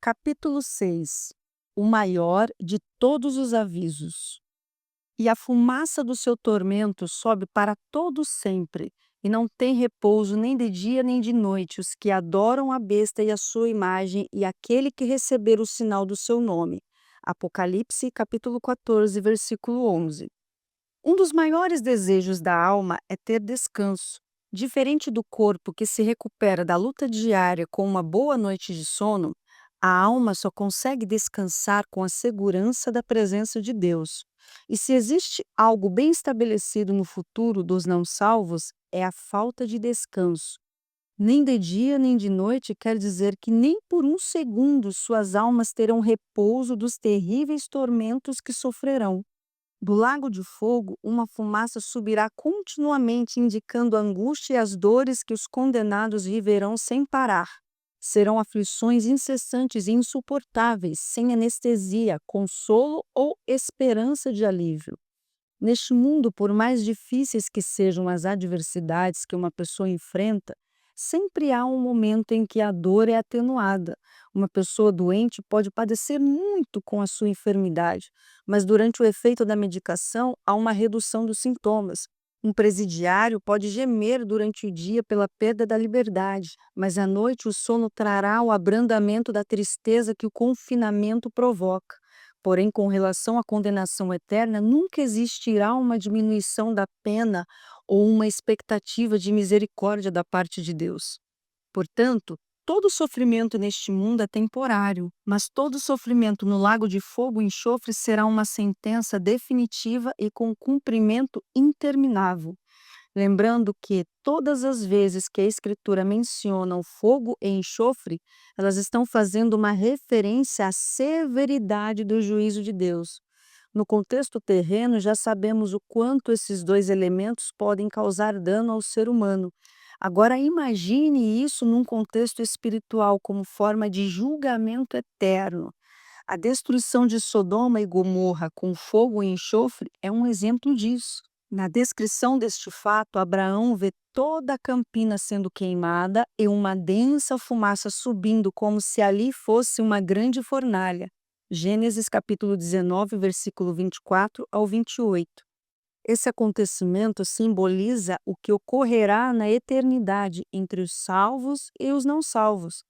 Capítulo 6. O maior de todos os avisos. E a fumaça do seu tormento sobe para todo sempre, e não tem repouso nem de dia nem de noite os que adoram a besta e a sua imagem e aquele que receber o sinal do seu nome. Apocalipse, capítulo 14, versículo 11. Um dos maiores desejos da alma é ter descanso. Diferente do corpo que se recupera da luta diária com uma boa noite de sono, a alma só consegue descansar com a segurança da presença de Deus. E se existe algo bem estabelecido no futuro dos não salvos, é a falta de descanso. Nem de dia nem de noite quer dizer que nem por um segundo suas almas terão repouso dos terríveis tormentos que sofrerão. Do lago de fogo, uma fumaça subirá continuamente, indicando a angústia e as dores que os condenados viverão sem parar. Serão aflições incessantes e insuportáveis, sem anestesia, consolo ou esperança de alívio. Neste mundo, por mais difíceis que sejam as adversidades que uma pessoa enfrenta, sempre há um momento em que a dor é atenuada. Uma pessoa doente pode padecer muito com a sua enfermidade, mas durante o efeito da medicação há uma redução dos sintomas. Um presidiário pode gemer durante o dia pela perda da liberdade, mas à noite o sono trará o abrandamento da tristeza que o confinamento provoca. Porém, com relação à condenação eterna, nunca existirá uma diminuição da pena ou uma expectativa de misericórdia da parte de Deus. Portanto, todo sofrimento neste mundo é temporário, mas todo sofrimento no lago de fogo e enxofre será uma sentença definitiva e com cumprimento interminável. Lembrando que todas as vezes que a Escritura menciona o fogo e enxofre, elas estão fazendo uma referência à severidade do juízo de Deus. No contexto terreno, já sabemos o quanto esses dois elementos podem causar dano ao ser humano. Agora, imagine isso num contexto espiritual, como forma de julgamento eterno. A destruição de Sodoma e Gomorra com fogo e enxofre é um exemplo disso. Na descrição deste fato, Abraão vê toda a campina sendo queimada e uma densa fumaça subindo como se ali fosse uma grande fornalha. Gênesis capítulo 19, versículo 24 ao 28. Esse acontecimento simboliza o que ocorrerá na eternidade entre os salvos e os não salvos.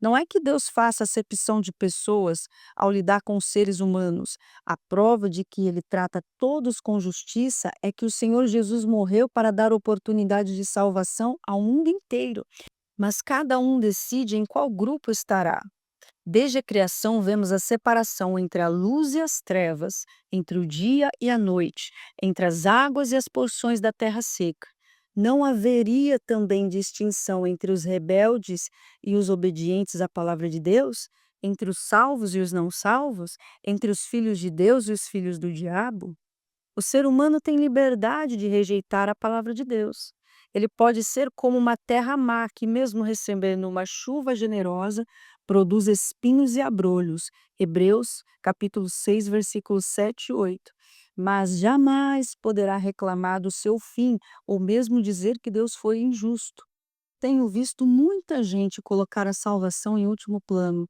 Não é que Deus faça acepção de pessoas ao lidar com os seres humanos. A prova de que ele trata todos com justiça é que o Senhor Jesus morreu para dar oportunidade de salvação ao mundo inteiro. Mas cada um decide em qual grupo estará. Desde a criação, vemos a separação entre a luz e as trevas, entre o dia e a noite, entre as águas e as porções da terra seca. Não haveria também distinção entre os rebeldes e os obedientes à palavra de Deus, entre os salvos e os não salvos, entre os filhos de Deus e os filhos do diabo? O ser humano tem liberdade de rejeitar a palavra de Deus. Ele pode ser como uma terra má que, mesmo recebendo uma chuva generosa, produz espinhos e abrolhos. Hebreus, capítulo 6, versículos 7 e 8. Mas jamais poderá reclamar do seu fim ou mesmo dizer que Deus foi injusto. Tenho visto muita gente colocar a salvação em último plano.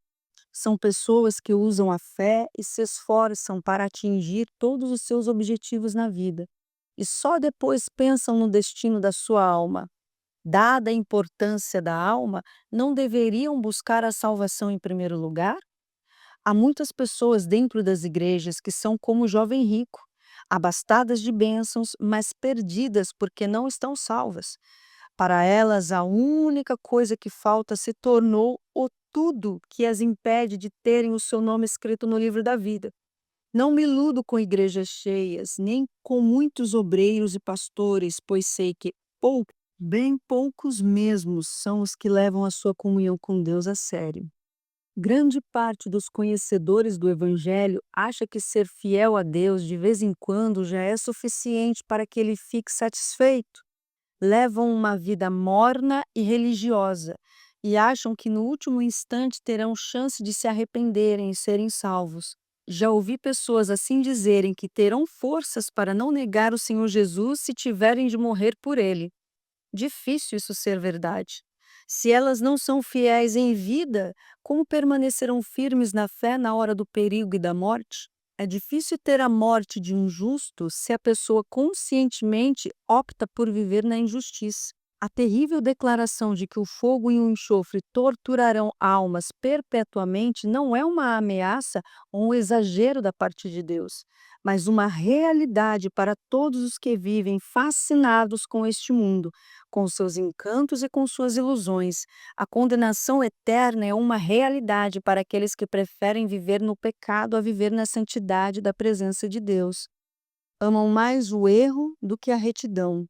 São pessoas que usam a fé e se esforçam para atingir todos os seus objetivos na vida. E só depois pensam no destino da sua alma. Dada a importância da alma, não deveriam buscar a salvação em primeiro lugar? Há muitas pessoas dentro das igrejas que são como o jovem rico, abastadas de bênçãos, mas perdidas porque não estão salvas. Para elas, a única coisa que falta se tornou o tudo que as impede de terem o seu nome escrito no livro da vida. Não me iludo com igrejas cheias, nem com muitos obreiros e pastores, pois sei que bem poucos mesmos são os que levam a sua comunhão com Deus a sério. Grande parte dos conhecedores do Evangelho acha que ser fiel a Deus de vez em quando já é suficiente para que ele fique satisfeito. Levam uma vida morna e religiosa e acham que no último instante terão chance de se arrependerem e serem salvos. Já ouvi pessoas assim dizerem que terão forças para não negar o Senhor Jesus se tiverem de morrer por ele. Difícil isso ser verdade. Se elas não são fiéis em vida, como permanecerão firmes na fé na hora do perigo e da morte? É difícil ter a morte de um justo se a pessoa conscientemente opta por viver na injustiça. A terrível declaração de que o fogo e o enxofre torturarão almas perpetuamente não é uma ameaça ou um exagero da parte de Deus, mas uma realidade para todos os que vivem fascinados com este mundo, com seus encantos e com suas ilusões. A condenação eterna é uma realidade para aqueles que preferem viver no pecado a viver na santidade da presença de Deus. Amam mais o erro do que a retidão,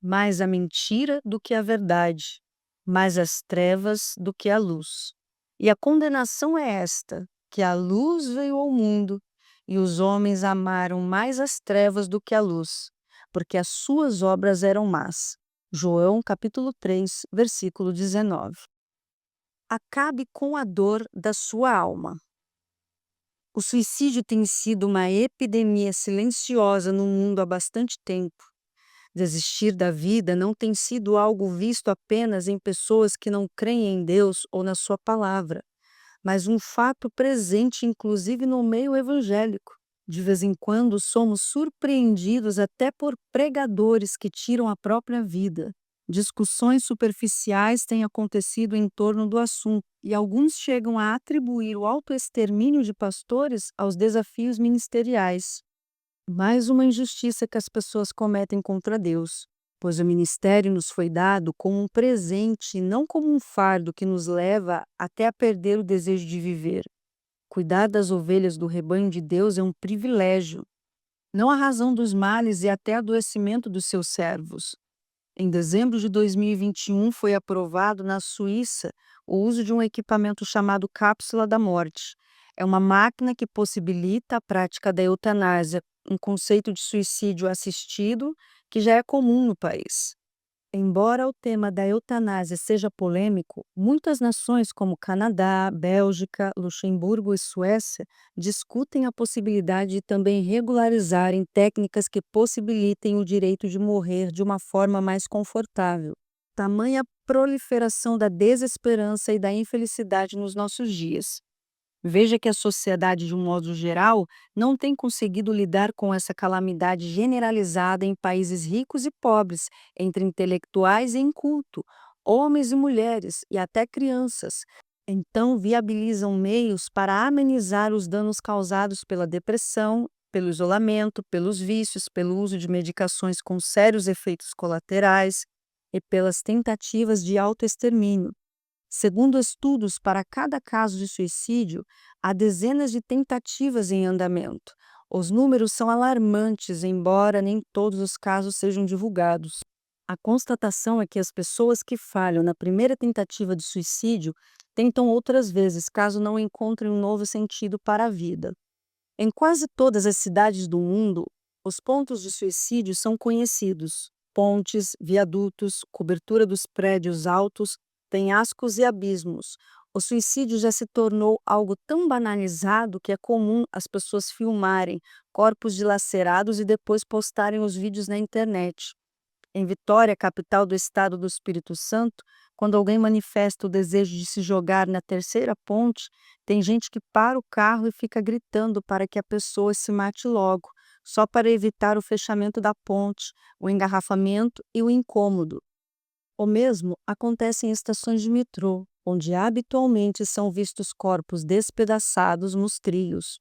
mais a mentira do que a verdade, mais as trevas do que a luz. E a condenação é esta: que a luz veio ao mundo, e os homens amaram mais as trevas do que a luz, porque as suas obras eram más. João capítulo 3, versículo 19. Acabe com a dor da sua alma. O suicídio tem sido uma epidemia silenciosa no mundo há bastante tempo. Desistir da vida não tem sido algo visto apenas em pessoas que não creem em Deus ou na sua palavra, mas um fato presente inclusive no meio evangélico. De vez em quando somos surpreendidos até por pregadores que tiram a própria vida. Discussões superficiais têm acontecido em torno do assunto e alguns chegam a atribuir o autoextermínio de pastores aos desafios ministeriais. Mais uma injustiça que as pessoas cometem contra Deus, pois o ministério nos foi dado como um presente e não como um fardo que nos leva até a perder o desejo de viver. Cuidar das ovelhas do rebanho de Deus é um privilégio, não a razão dos males e até adoecimento dos seus servos. Em dezembro de 2021, foi aprovado na Suíça o uso de um equipamento chamado Cápsula da Morte. É uma máquina que possibilita a prática da eutanásia, um conceito de suicídio assistido que já é comum no país. Embora o tema da eutanásia seja polêmico, muitas nações como Canadá, Bélgica, Luxemburgo e Suécia discutem a possibilidade de também regularizarem técnicas que possibilitem o direito de morrer de uma forma mais confortável. Tamanha proliferação da desesperança e da infelicidade nos nossos dias. Veja que a sociedade, de um modo geral, não tem conseguido lidar com essa calamidade generalizada em países ricos e pobres, entre intelectuais e inculto, homens e mulheres e até crianças. Então, viabilizam meios para amenizar os danos causados pela depressão, pelo isolamento, pelos vícios, pelo uso de medicações com sérios efeitos colaterais e pelas tentativas de autoextermínio. Segundo estudos, para cada caso de suicídio, há dezenas de tentativas em andamento. Os números são alarmantes, embora nem todos os casos sejam divulgados. A constatação é que as pessoas que falham na primeira tentativa de suicídio tentam outras vezes, caso não encontrem um novo sentido para a vida. Em quase todas as cidades do mundo, os pontos de suicídio são conhecidos: pontes, viadutos, cobertura dos prédios altos, penhascos e abismos. O suicídio já se tornou algo tão banalizado que é comum as pessoas filmarem corpos dilacerados e depois postarem os vídeos na internet. Em Vitória, capital do estado do Espírito Santo, quando alguém manifesta o desejo de se jogar na terceira ponte, tem gente que para o carro e fica gritando para que a pessoa se mate logo, só para evitar o fechamento da ponte, o engarrafamento e o incômodo. O mesmo acontece em estações de metrô, onde habitualmente são vistos corpos despedaçados nos trilhos.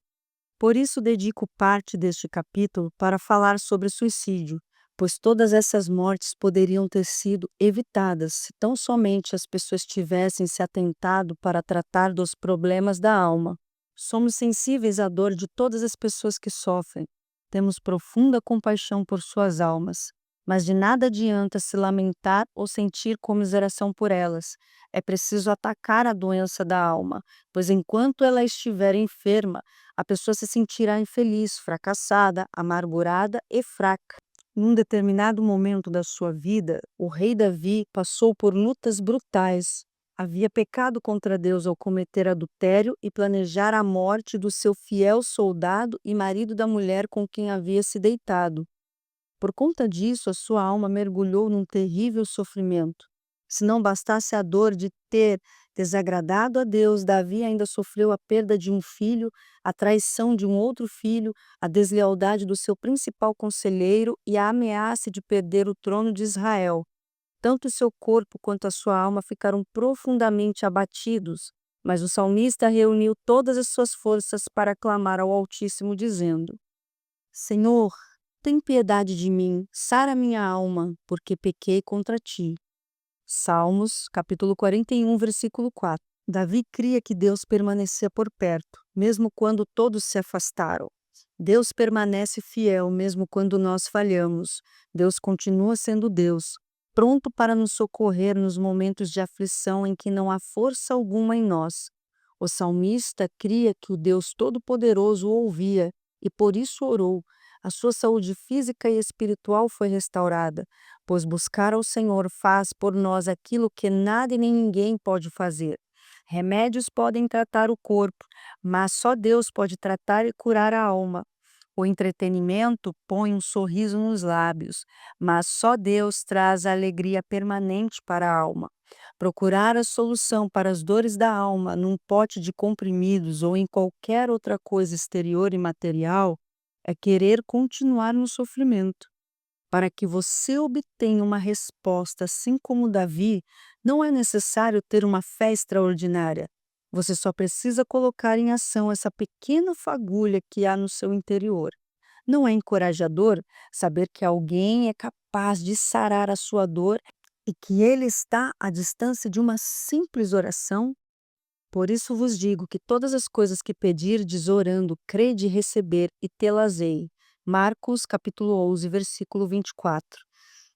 Por isso, dedico parte deste capítulo para falar sobre suicídio, pois todas essas mortes poderiam ter sido evitadas se tão somente as pessoas tivessem se atentado para tratar dos problemas da alma. Somos sensíveis à dor de todas as pessoas que sofrem, temos profunda compaixão por suas almas, mas de nada adianta se lamentar ou sentir comiseração por elas. É preciso atacar a doença da alma, pois enquanto ela estiver enferma, a pessoa se sentirá infeliz, fracassada, amargurada e fraca. Num determinado momento da sua vida, o rei Davi passou por lutas brutais. Havia pecado contra Deus ao cometer adultério e planejar a morte do seu fiel soldado e marido da mulher com quem havia se deitado. Por conta disso, a sua alma mergulhou num terrível sofrimento. Se não bastasse a dor de ter desagradado a Deus, Davi ainda sofreu a perda de um filho, a traição de um outro filho, a deslealdade do seu principal conselheiro e a ameaça de perder o trono de Israel. Tanto seu corpo quanto a sua alma ficaram profundamente abatidos, mas o salmista reuniu todas as suas forças para clamar ao Altíssimo, dizendo: Senhor, tem piedade de mim, sara minha alma, porque pequei contra ti. Salmos, capítulo 41, versículo 4. Davi cria que Deus permanecia por perto, mesmo quando todos se afastaram. Deus permanece fiel mesmo quando nós falhamos. Deus continua sendo Deus, pronto para nos socorrer nos momentos de aflição em que não há força alguma em nós. O salmista cria que o Deus Todo-Poderoso o ouvia e por isso orou. A sua saúde física e espiritual foi restaurada, pois buscar ao Senhor faz por nós aquilo que nada e nem ninguém pode fazer. Remédios podem tratar o corpo, mas só Deus pode tratar e curar a alma. O entretenimento põe um sorriso nos lábios, mas só Deus traz a alegria permanente para a alma. Procurar a solução para as dores da alma num pote de comprimidos ou em qualquer outra coisa exterior e material é querer continuar no sofrimento. Para que você obtenha uma resposta assim como Davi, não é necessário ter uma fé extraordinária. Você só precisa colocar em ação essa pequena fagulha que há no seu interior. Não é encorajador saber que alguém é capaz de sarar a sua dor e que ele está à distância de uma simples oração? Por isso vos digo que todas as coisas que pedirdes orando, crede receber e tê-las-ei. Marcos capítulo 11, versículo 24.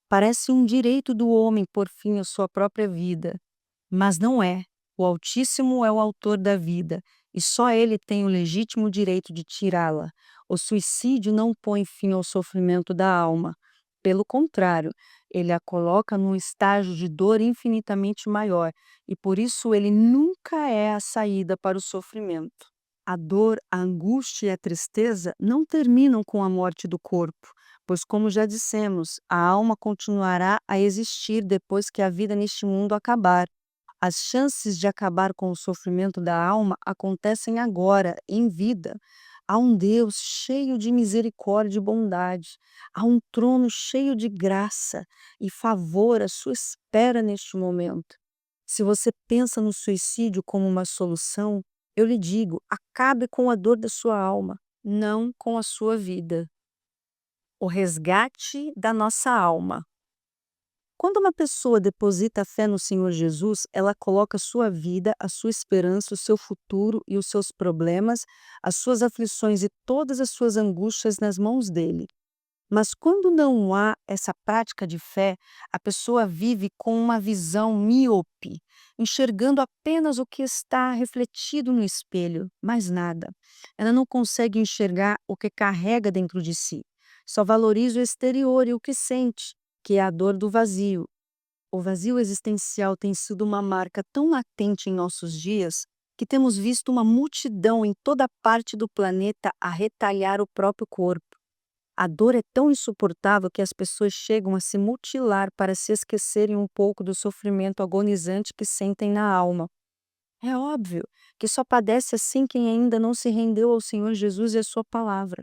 Parece um direito do homem pôr fim à sua própria vida, mas não é. O Altíssimo é o autor da vida e só ele tem o legítimo direito de tirá-la. O suicídio não põe fim ao sofrimento da alma. Pelo contrário, ele a coloca num estágio de dor infinitamente maior e por isso ele nunca é a saída para o sofrimento. A dor, a angústia e a tristeza não terminam com a morte do corpo, pois, como já dissemos, a alma continuará a existir depois que a vida neste mundo acabar. As chances de acabar com o sofrimento da alma acontecem agora, em vida. Há um Deus cheio de misericórdia e bondade. Há um trono cheio de graça e favor à sua espera neste momento. Se você pensa no suicídio como uma solução, eu lhe digo, acabe com a dor da sua alma, não com a sua vida. O resgate da nossa alma. Quando uma pessoa deposita a fé no Senhor Jesus, ela coloca sua vida, a sua esperança, o seu futuro e os seus problemas, as suas aflições e todas as suas angústias nas mãos dele. Mas quando não há essa prática de fé, a pessoa vive com uma visão míope, enxergando apenas o que está refletido no espelho, mais nada. Ela não consegue enxergar o que carrega dentro de si. Só valoriza o exterior e o que sente, que é a dor do vazio. O vazio existencial tem sido uma marca tão latente em nossos dias que temos visto uma multidão em toda parte do planeta a retalhar o próprio corpo. A dor é tão insuportável que as pessoas chegam a se mutilar para se esquecerem um pouco do sofrimento agonizante que sentem na alma. É óbvio que só padece assim quem ainda não se rendeu ao Senhor Jesus e à sua palavra.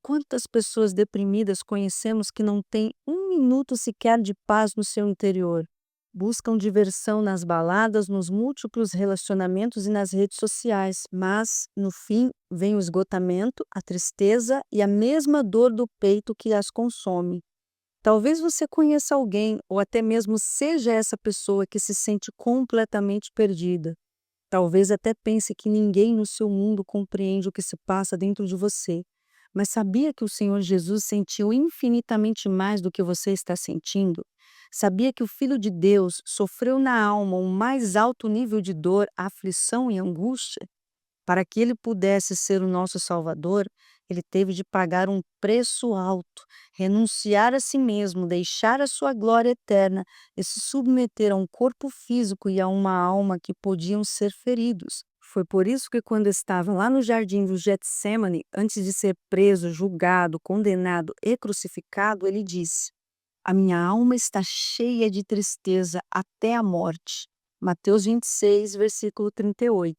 Quantas pessoas deprimidas conhecemos que não têm um minuto sequer de paz no seu interior? Buscam diversão nas baladas, nos múltiplos relacionamentos e nas redes sociais, mas, no fim, vem o esgotamento, a tristeza e a mesma dor do peito que as consome. Talvez você conheça alguém, ou até mesmo seja essa pessoa que se sente completamente perdida. Talvez até pense que ninguém no seu mundo compreende o que se passa dentro de você. Mas sabia que o Senhor Jesus sentiu infinitamente mais do que você está sentindo? Sabia que o Filho de Deus sofreu na alma o mais alto nível de dor, aflição e angústia? Para que ele pudesse ser o nosso Salvador, ele teve de pagar um preço alto, renunciar a si mesmo, deixar a sua glória eterna e se submeter a um corpo físico e a uma alma que podiam ser feridos. Foi por isso que, quando estava lá no jardim do Getsêmani, antes de ser preso, julgado, condenado e crucificado, ele disse: A minha alma está cheia de tristeza até a morte. Mateus 26, versículo 38.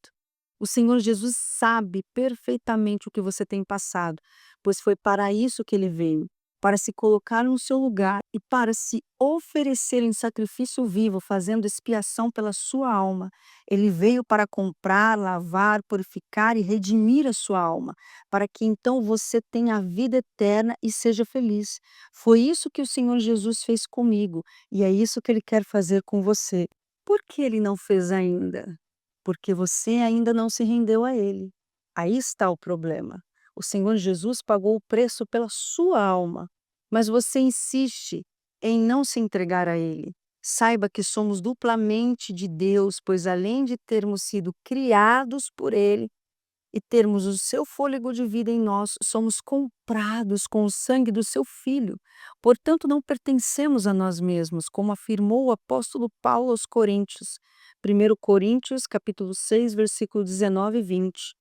O Senhor Jesus sabe perfeitamente o que você tem passado, pois foi para isso que ele veio, para se colocar no seu lugar e para se oferecer em sacrifício vivo, fazendo expiação pela sua alma. Ele veio para comprar, lavar, purificar e redimir a sua alma, para que então você tenha a vida eterna e seja feliz. Foi isso que o Senhor Jesus fez comigo e é isso que ele quer fazer com você. Por que ele não fez ainda? Porque você ainda não se rendeu a ele. Aí está o problema. O Senhor Jesus pagou o preço pela sua alma, mas você insiste em não se entregar a ele. Saiba que somos duplamente de Deus, pois além de termos sido criados por ele, e termos o seu fôlego de vida em nós, somos comprados com o sangue do seu Filho. Portanto, não pertencemos a nós mesmos, como afirmou o apóstolo Paulo aos Coríntios. 1 Coríntios, capítulo 6, versículo 19 e 20.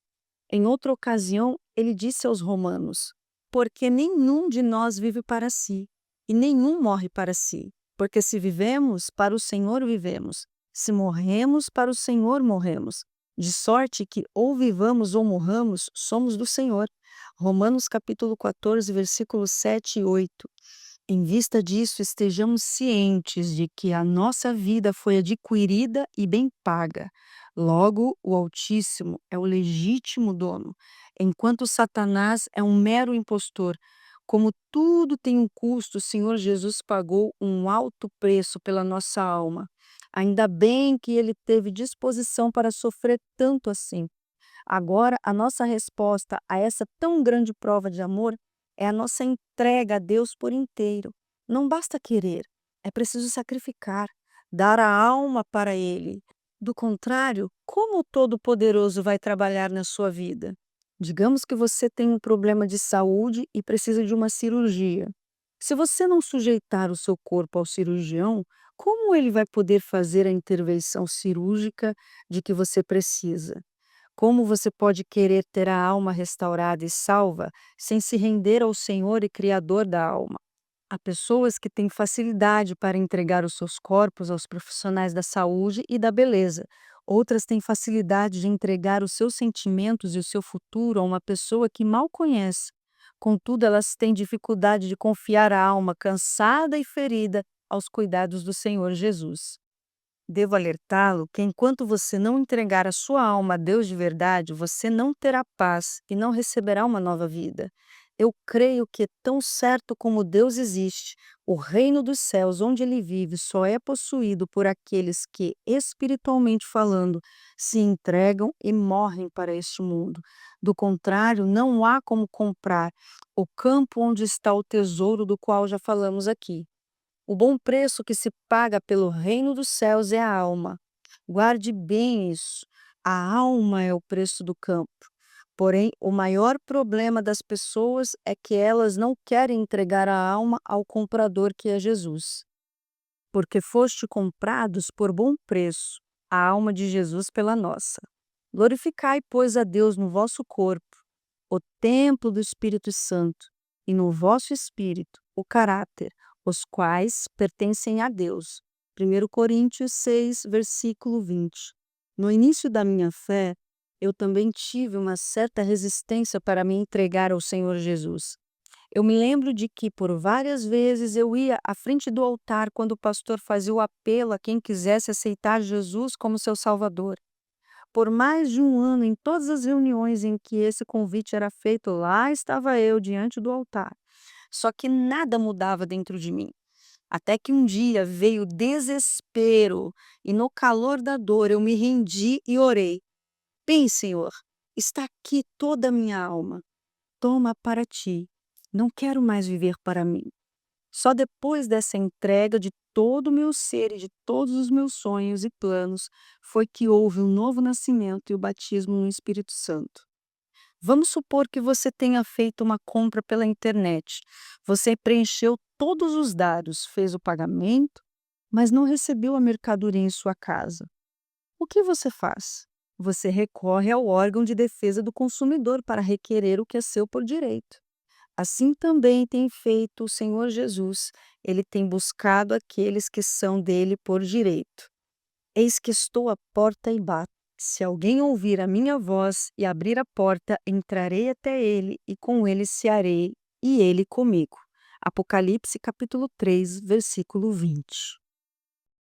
Em outra ocasião, ele disse aos romanos: porque nenhum de nós vive para si, e nenhum morre para si. Porque se vivemos, para o Senhor vivemos. Se morremos, para o Senhor morremos. De sorte que ou vivamos ou morramos, somos do Senhor. Romanos capítulo 14, versículos 7 e 8. Em vista disso, estejamos cientes de que a nossa vida foi adquirida e bem paga. Logo, o Altíssimo é o legítimo dono, enquanto Satanás é um mero impostor. Como tudo tem um custo, o Senhor Jesus pagou um alto preço pela nossa alma. Ainda bem que ele teve disposição para sofrer tanto assim. Agora, a nossa resposta a essa tão grande prova de amor é a nossa entrega a Deus por inteiro. Não basta querer, é preciso sacrificar, dar a alma para Ele. Do contrário, como o Todo-Poderoso vai trabalhar na sua vida? Digamos que você tem um problema de saúde e precisa de uma cirurgia. Se você não sujeitar o seu corpo ao cirurgião, como ele vai poder fazer a intervenção cirúrgica de que você precisa? Como você pode querer ter a alma restaurada e salva sem se render ao Senhor e Criador da alma? Há pessoas que têm facilidade para entregar os seus corpos aos profissionais da saúde e da beleza. Outras têm facilidade de entregar os seus sentimentos e o seu futuro a uma pessoa que mal conhece. Contudo, elas têm dificuldade de confiar a alma cansada e ferida aos cuidados do Senhor Jesus. Devo alertá-lo que enquanto você não entregar a sua alma a Deus de verdade, você não terá paz e não receberá uma nova vida. Eu creio que, tão certo como Deus existe, o reino dos céus onde ele vive só é possuído por aqueles que, espiritualmente falando, se entregam e morrem para este mundo. Do contrário, não há como comprar o campo onde está o tesouro do qual já falamos aqui. O bom preço que se paga pelo reino dos céus é a alma. Guarde bem isso. A alma é o preço do campo. Porém, o maior problema das pessoas é que elas não querem entregar a alma ao comprador que é Jesus. Porque foste comprados por bom preço, a alma de Jesus pela nossa. Glorificai, pois, a Deus no vosso corpo, o templo do Espírito Santo, e no vosso espírito, o caráter, os quais pertencem a Deus. 1 Coríntios 6, versículo 20. No início da minha fé, eu também tive uma certa resistência para me entregar ao Senhor Jesus. Eu me lembro de que por várias vezes eu ia à frente do altar quando o pastor fazia o apelo a quem quisesse aceitar Jesus como seu Salvador. Por mais de um ano, em todas as reuniões em que esse convite era feito, lá estava eu diante do altar. Só que nada mudava dentro de mim. Até que um dia veio o desespero e no calor da dor eu me rendi e orei. Bem, Senhor, está aqui toda a minha alma. Toma para ti. Não quero mais viver para mim. Só depois dessa entrega de todo o meu ser e de todos os meus sonhos e planos foi que houve um novo nascimento e o batismo no Espírito Santo. Vamos supor que você tenha feito uma compra pela internet. Você preencheu todos os dados, fez o pagamento, mas não recebeu a mercadoria em sua casa. O que você faz? Você recorre ao órgão de defesa do consumidor para requerer o que é seu por direito. Assim também tem feito o Senhor Jesus, ele tem buscado aqueles que são dele por direito. Eis que estou à porta e bato. Se alguém ouvir a minha voz e abrir a porta, entrarei até ele e com ele cearei e ele comigo. Apocalipse capítulo 3, versículo 20.